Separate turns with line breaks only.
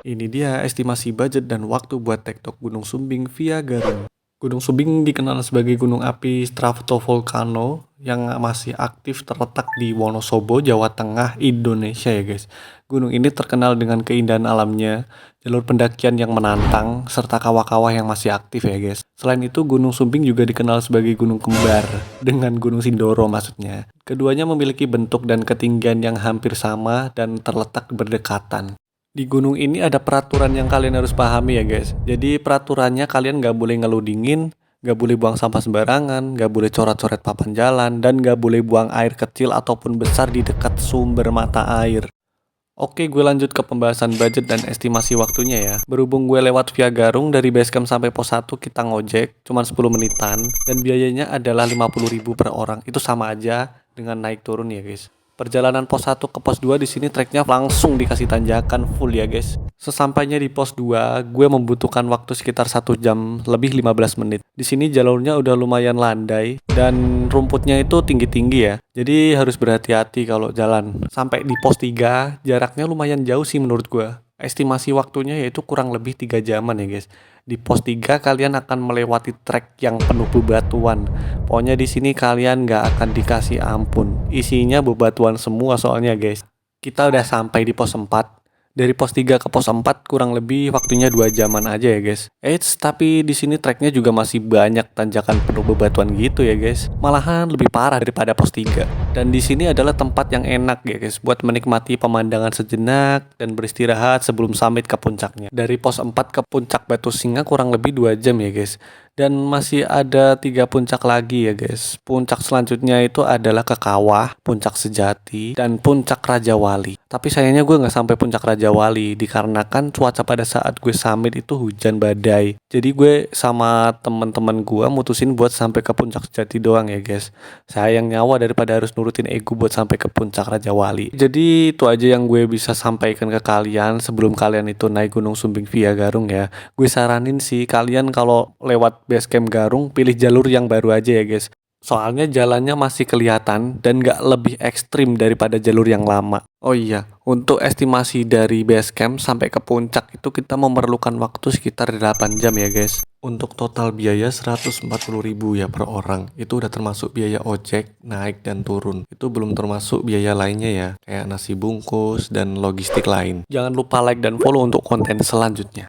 Ini dia estimasi budget dan waktu buat tektok Gunung Sumbing via Garung. Gunung Sumbing dikenal sebagai gunung api stratovolcano yang masih aktif terletak di Wonosobo, Jawa Tengah, Indonesia ya guys. Gunung ini terkenal dengan keindahan alamnya, jalur pendakian yang menantang, serta kawah-kawah yang masih aktif ya guys. Selain itu, Gunung Sumbing juga dikenal sebagai gunung kembar dengan Gunung Sindoro maksudnya. Keduanya memiliki bentuk dan ketinggian yang hampir sama dan terletak berdekatan. Di gunung ini ada peraturan yang kalian harus pahami ya guys. Jadi peraturannya kalian nggak boleh ngeluh dingin, nggak boleh buang sampah sembarangan, nggak boleh coret-coret papan jalan, dan nggak boleh buang air kecil ataupun besar di dekat sumber mata air. Oke, gue lanjut ke pembahasan budget dan estimasi waktunya ya. Berhubung gue lewat via Garung dari basecamp sampai pos 1 kita ngojek cuma 10 menitan dan biayanya adalah 50.000 per orang. Itu sama aja dengan naik turun ya guys. Perjalanan pos 1 ke pos 2 di sini treknya langsung dikasih tanjakan full ya guys. Sesampainya di pos 2, gue membutuhkan waktu sekitar 1 jam lebih 15 menit. Di sini jalurnya udah lumayan landai dan rumputnya itu tinggi-tinggi ya. Jadi harus berhati-hati kalau jalan. Sampai di pos 3, jaraknya lumayan jauh sih menurut gue. Estimasi waktunya yaitu kurang lebih 3 jaman ya guys. Di pos 3 kalian akan melewati trek yang penuh bebatuan. Pokoknya di sini kalian nggak akan dikasih ampun. Isinya bebatuan semua soalnya guys. Kita udah sampai di pos 4. Dari pos 3 ke pos 4 kurang lebih waktunya 2 jaman aja ya guys. Tapi di sini treknya juga masih banyak tanjakan penuh bebatuan gitu ya guys. Malahan lebih parah daripada pos 3. Dan di sini adalah tempat yang enak ya guys buat menikmati pemandangan sejenak dan beristirahat sebelum summit ke puncaknya. Dari pos 4 ke puncak Batu Singa kurang lebih 2 jam ya guys. Dan masih ada 3 puncak lagi ya guys. Puncak selanjutnya itu adalah ke Kawah, Puncak Sejati, dan Puncak Raja Wali. Tapi sayangnya gue nggak sampai Puncak Raja Wali dikarenakan cuaca pada saat gue summit itu hujan badai. Jadi gue sama teman-teman gue mutusin buat sampai ke Puncak Sejati doang ya guys. Sayang nyawa daripada harus nurutin ego buat sampai ke Puncak Raja Wali. Jadi itu aja yang gue bisa sampaikan ke kalian sebelum kalian itu naik Gunung Sumbing via Garung ya. Gue saranin sih kalian kalau lewat basecamp Garung pilih jalur yang baru aja ya guys. Soalnya jalannya masih kelihatan dan nggak lebih ekstrim daripada jalur yang lama. Oh iya, untuk estimasi dari basecamp sampai ke puncak itu kita memerlukan waktu sekitar 8 jam ya guys. Untuk total biaya 140.000 ya per orang. Itu udah termasuk biaya ojek, naik dan turun. Itu belum termasuk biaya lainnya ya, kayak nasi bungkus dan logistik lain. Jangan lupa like dan follow untuk konten selanjutnya.